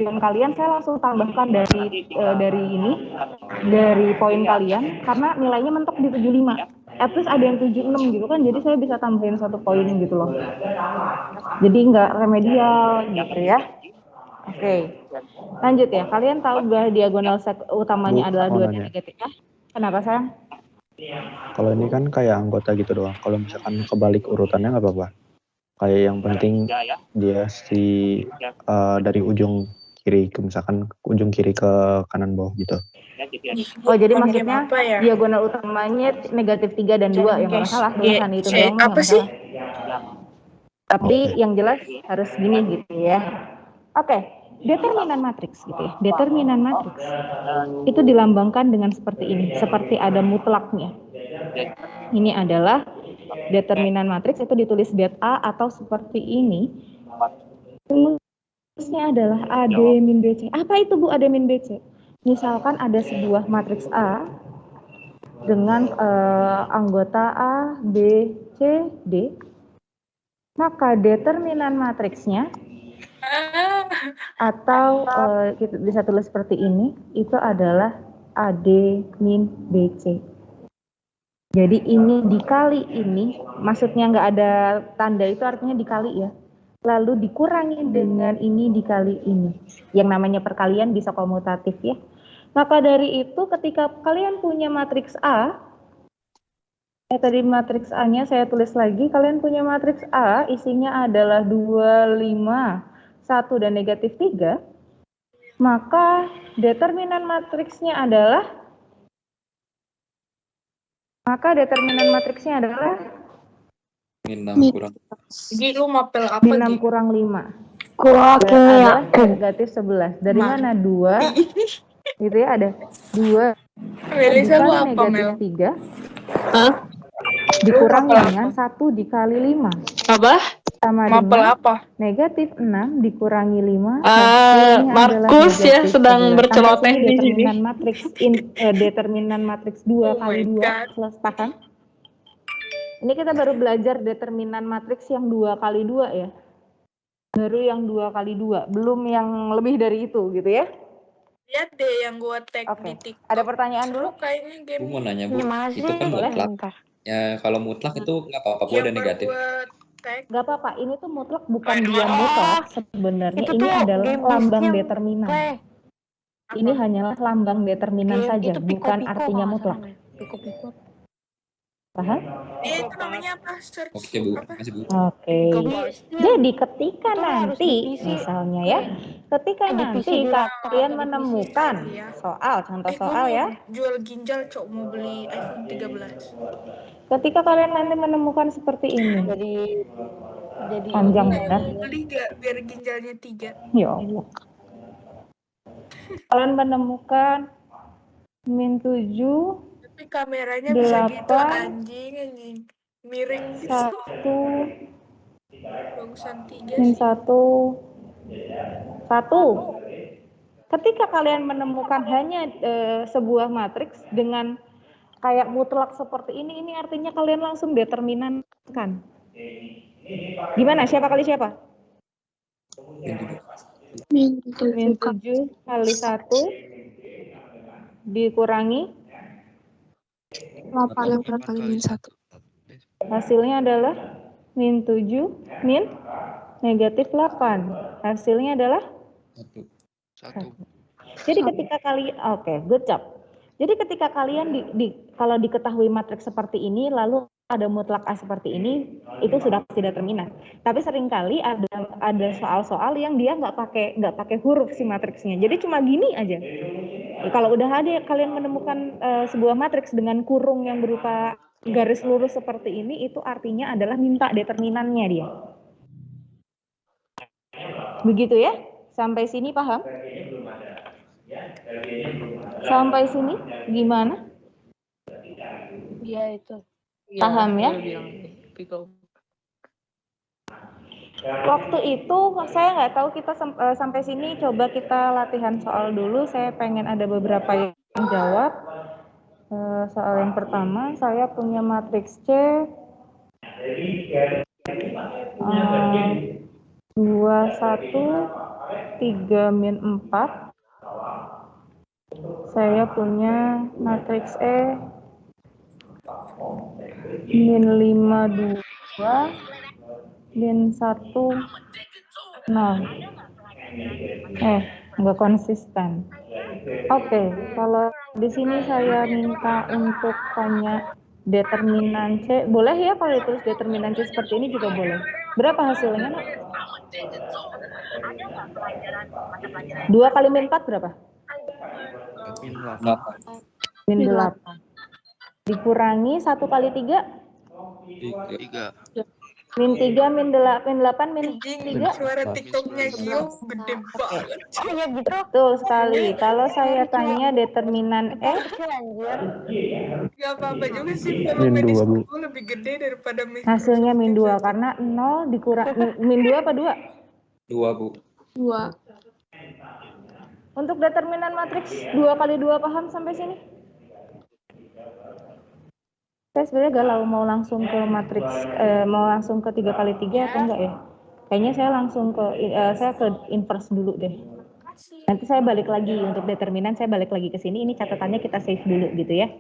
poin kalian, saya langsung tambahkan dari poin kalian, karena nilainya mentok di 75. At least ada yang 76 gitu kan, jadi saya bisa tambahin 1 poin gitu loh. Jadi nggak remedial gitu ya. Oke. Lanjut ya, kalian tahu bahwa diagonal utamanya adalah 2 dan negatif ya? Kenapa sayang? Kalau ini kan kayak anggota gitu doang. Kalau misalkan kebalik urutannya nggak apa-apa. Kayak yang penting dia dari ujung kiri ke misalkan ujung kiri ke kanan bawah gitu. Oh, jadi maksudnya diagonal utamanya negatif 3 dan 2 yang nggak masalah. Tulisan itu doang nggak masalah. Tapi yang jelas harus gini gitu ya. Oke, determinan matriks gitu ya. Determinan matriks itu dilambangkan dengan seperti ini, seperti ada mutlaknya. Ini adalah determinan matriks, itu ditulis det A atau seperti ini. Rumusnya adalah AD min BC. Apa itu Bu AD min BC? Misalkan ada sebuah matriks A dengan anggota A, B, C, D, maka determinan matriksnya atau kita bisa tulis seperti ini, itu adalah AD min BC. Jadi ini dikali ini, maksudnya nggak ada tanda itu artinya dikali ya. Lalu dikurangi dengan ini dikali ini. Yang namanya perkalian bisa komutatif ya. Maka dari itu ketika kalian punya matriks A, tadi matriks A-nya saya tulis lagi, kalian punya matriks A isinya adalah 2, 5, 1 dan negatif 3, maka determinan matriksnya adalah min 6 kurang. Jadi lu mapel apa? min 6 kurang 5. Kurang Adalah negatif 11. Dari mana 2? Gitu ya, ada 2 dikali negatif 3. Dikurang dengan 1 dikali 5. Apa? Sama mapel dengan apa? negatif 6 dikurangi 5. Markus ya sedang berceloteh di sini. Determinan matriks 2 kali 2. Selesai paham? Ini kita baru belajar determinan matriks yang 2 kali 2 ya. Baru yang 2 kali 2, belum yang lebih dari itu gitu ya. Lihat deh yang gua tag di TikTok. Ada pertanyaan dulu? Kayaknya game. Gue mau nanya Bu, itu kan mutlak. Ya kalau mutlak itu nggak apa-apa, Bu ada negatif. Gak apa-apa, ini tuh mutlak bukan dia mutlak sebenarnya. Ini adalah lambang determinan. Ini hanyalah lambang determinan saja, bukan artinya mutlak. Paham? Itu namanya apa? Oke Bu, makasih Bu. Oke. Jadi ketika nanti, misalnya ya, ketika nanti kalian menemukan contoh soal ya. Jual ginjal, cok mau beli iPhone 13. Ketika kalian nanti menemukan seperti ini. Jadi panjang benar. Beli gak biar ginjalnya 3? Ya Allah. Kalian menemukan min 7. Tapi kameranya 8, bisa gitu anjing. Miring gitu. 1. Bagusan 3 min sih. 1. Ketika kalian menemukan hanya sebuah matriks dengan kayak mutlak seperti ini artinya kalian langsung determinan kan. Gimana? Siapa kali siapa? Min 7 kali 1 dikurangi 8 kali min 1. Hasilnya adalah min 7 min negatif 8. Hasilnya adalah 1. Jadi ketika kalian, good job. Jadi ketika kalian kalau diketahui matriks seperti ini, lalu ada mutlak A seperti ini, itu sudah pasti determinan. Tapi seringkali ada soal-soal yang dia nggak pakai huruf si matriksnya. Jadi cuma gini aja. Kalau udah ada kalian menemukan sebuah matriks dengan kurung yang berupa garis lurus seperti ini, itu artinya adalah minta determinannya dia. Begitu ya? Sampai sini paham? Sampai sini gimana? Iya itu. Paham ya? Waktu itu saya nggak tahu kita sampai sini, coba kita latihan soal dulu. Saya pengen ada beberapa yang jawab. Soal yang pertama, saya punya matriks C 2, 1, 3 min 4. Saya punya matriks E min 5, 2, min 1, 0. Nggak konsisten. Oke, kalau di sini saya minta untuk tanya determinan C, boleh ya kalau ditulis determinan C seperti ini juga boleh. Berapa hasilnya, Nak? 2 kali min 4 berapa? Min 8. Dikurangi 1 kali 3? 3. Min 3, min 8, min Anjing, 3? suara TikToknya Gio gede banget. Iya gitu. Betul sekali. Kalau saya tanya determinan E, Gak apa-apa juga sih Min volume di 2, Bu. situ lebih gede daripada hasilnya min 2 Microsoft. karena 0 dikurang min 2 apa 2? 2, Bu. 2. Untuk determinan matriks 2 kali 2 paham sampai sini? Saya sebenarnya galau mau langsung ke matriks mau langsung ke 3 kali 3 atau enggak ya? Kayaknya saya langsung ke saya ke inverse dulu deh. Nanti saya balik lagi untuk determinan, saya balik lagi ke sini. Ini catatannya kita save dulu gitu ya.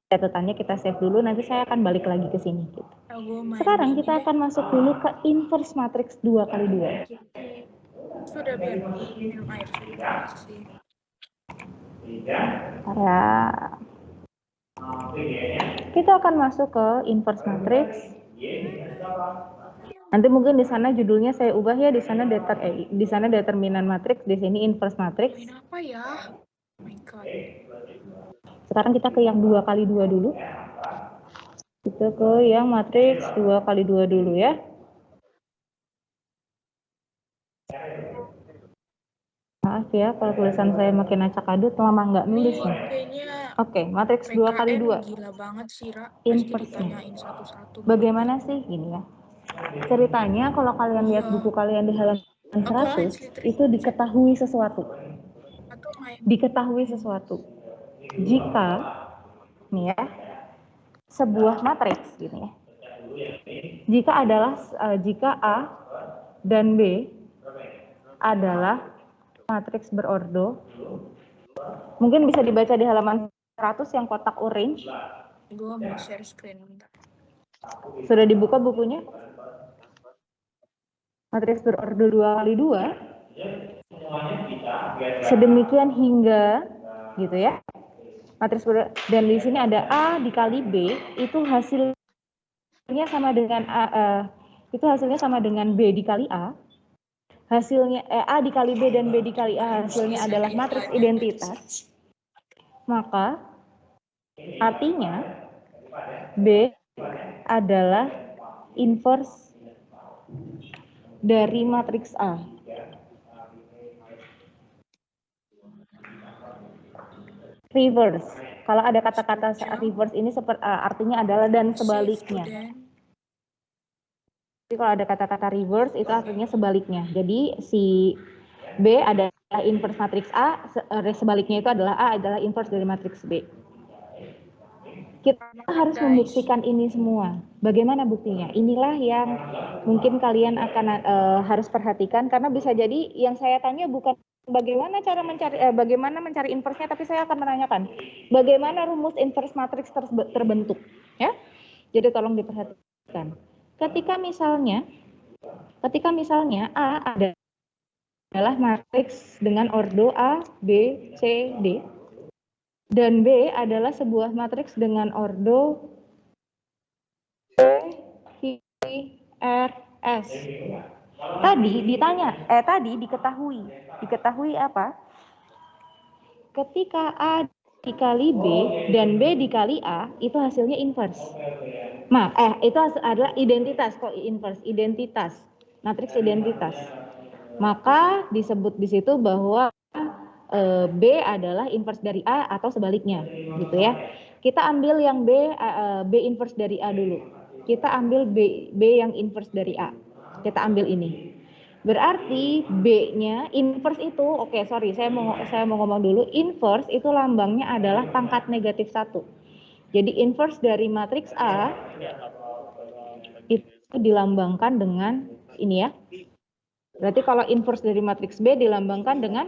Catatannya kita save dulu, nanti saya akan balik lagi ke sini gitu. Sekarang kita akan masuk dulu ke inverse matriks 2 kali 2. Sudah biar minum air. Ya. Kita akan masuk ke inverse matrix. Nanti mungkin di sana judulnya saya ubah ya, di sana di sana determinan matrix, di sini inverse matrix. Apa ya? Oh my God. Sekarang kita ke yang 2 kali 2 dulu. Kita ke yang matrix 2 kali 2 dulu ya. Maaf ya kalau tulisan saya makin acak adut, lama nggak nulis nih. Oke, matriks 2 kali 2. Gila banget sih, Ra. Inverse-nya. Ditanyain satu-satu. Bagaimana sih gini ya? Ceritanya kalau kalian lihat buku kalian di halaman 100, itu diketahui sesuatu. Diketahui sesuatu. Jika nih ya, sebuah matriks gini ya. Jika A dan B adalah matriks berordo, mungkin bisa dibaca di halaman 100 yang kotak orange. Gue mau share screen bentar. Sudah dibuka bukunya? Matriks berordo 2 kali 2. Sedemikian hingga gitu ya. Matriks dan di sini ada A dikali B, itu hasilnya sama dengan B dikali A. Hasilnya A dikali B dan B dikali A hasilnya adalah matriks identitas. Maka artinya B adalah inverse dari matriks A. Reverse. Kalau ada kata-kata reverse ini artinya adalah dan sebaliknya. Jadi kalau ada kata-kata reverse itu artinya sebaliknya. Jadi si B adalah inverse matriks A, sebaliknya itu adalah A adalah inverse dari matriks B. Kita harus membuktikan ini semua. Bagaimana buktinya? Inilah yang mungkin kalian akan harus perhatikan karena bisa jadi yang saya tanya bukan bagaimana cara mencari inverse-nya, tapi saya akan menanyakan bagaimana rumus inverse matriks terbentuk, ya. Jadi tolong diperhatikan. Ketika misalnya A adalah matriks dengan ordo A, B, C, D. Dan B adalah sebuah matriks dengan ordo Q, R, S. Tadi diketahui apa? Ketika A dikali B dan B dikali A, itu hasilnya inverse. Nah, itu adalah identitas, kok inverse, identitas, matriks identitas. Maka disebut di situ bahwa B adalah inverse dari A atau sebaliknya, gitu ya. Kita ambil yang B inverse dari A dulu. Kita ambil B yang inverse dari A. Kita ambil ini. Berarti B-nya inverse itu, saya mau ngomong dulu, inverse itu lambangnya adalah pangkat negatif 1. Jadi inverse dari matriks A itu dilambangkan dengan ini ya. Berarti kalau inverse dari matriks B dilambangkan dengan